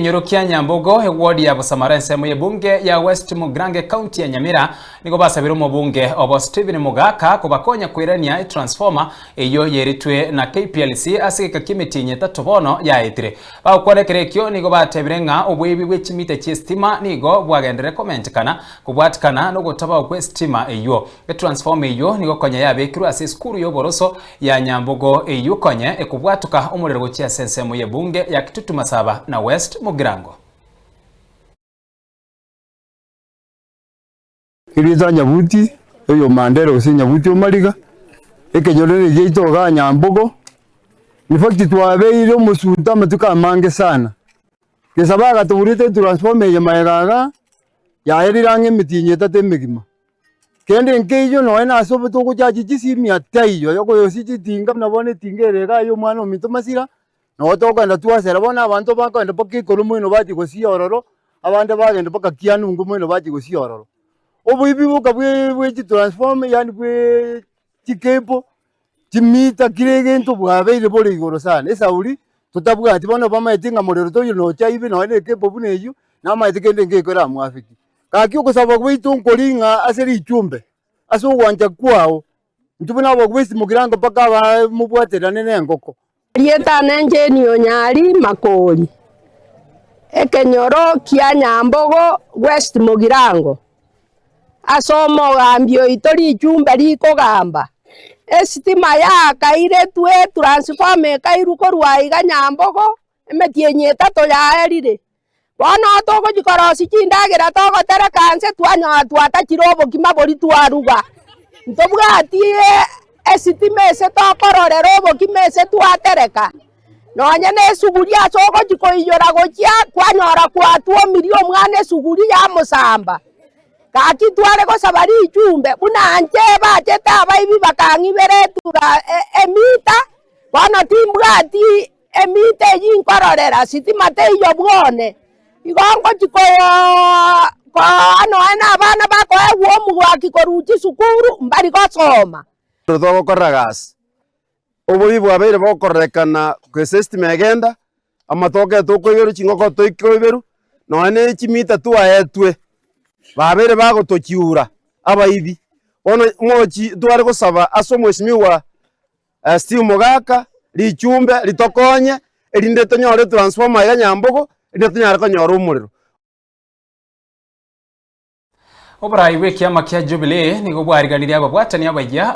Nyorokia Nyambogo ward ya Busamara nsemo y'ebunge ya West Mugrange County ya Nyamira nigo basabira umubunge obo Stephen Mugaka kubakonya kwirania transformer eyo yeritwe na KPLC asigika kimiti bono ya etire bakwonekerekyo nigo batebirenga obwibi bw'ekimite cy'estima nigo bwagendere comment kana kubwatikana no gutaba okwe stima eyo transformer eyo nigo konya yabekirwa ase skuru y'oboroso ya Nyambogo eyo konya ekubwatuka umuriro gukya sensemo y'ebunge ya Kitutu Masaba na West Mugirango. Iriza Nyabuti eyo mandero se Nyabuti omariga ekenyorere yeitoga Nyambogo ni fakti twabeire omusunta matuka mange sana kesabaga tuburite transformer ya maegaga ya erirange mitinye tatemegima kende nkeyo no ena asobo to kujaji jisimi atayo yoko yositi tinga nabone tingerega yo mwana omito masira no toka ndatuasera bona abantu bakanda bakikoro mwino bati gosiyororo abande bagenda bakakianu ngo mwino bati gosiyororo obuibi buka bwe transformer yani bwe tikepo timita kiregento bwabeire bole igoro sana esauri tutabwa ati bona bamayitinga morero to no chaibi no ene kepo buneyo na mayitikende ngekora mwafiki kaki ukusaba kwitu nkolinga aseri ichumbe aso wanja kwao ntubona West Mugirango paka ba mubwatera nene ngoko Rieta nenje ni onyari makoli. Ekenyoro kia Nyambogo West Mugirango. Asomo gambio itori chumba liko gamba. Estima ya kaire tue transforme kairuko ruaiga Nyambogo emetienye tato ya erire. Wana toko jikorosi chindagira toko tere kanse tuanya tuata chirobo kimabori tuaruga. Ntobwa atie esitime se tokorore robo kimese tuatereka nonya ne suguria soko jiko iyora gokia kwanyora kwatuo milio mwane suguria musamba kaki tware ko sabari ichumbe buna anje bacheta abaibi bakangibere tura emita wana timbwati emite yinkororera sitima te iyo bwone igongo jiko ko ano ana abana bako ewo mugwaki koruchi sukuru mbari gosoma Todo corragas. Obuyi bwabeire bokorrekana ku system agenda amatoke tukweberu chingoko tukweberu no ane chimita tuaetwe babeire bagotokiura abayibi ono mochi tware gusaba asomweshimiwa Steve Mugaka lichumbe litokonye elinde tonyore transformer ya Nyambogo elinde tonyare konyora umuriro Oburai bw'ekiama kia Jubilee nigo bwariganire ababwatani abayya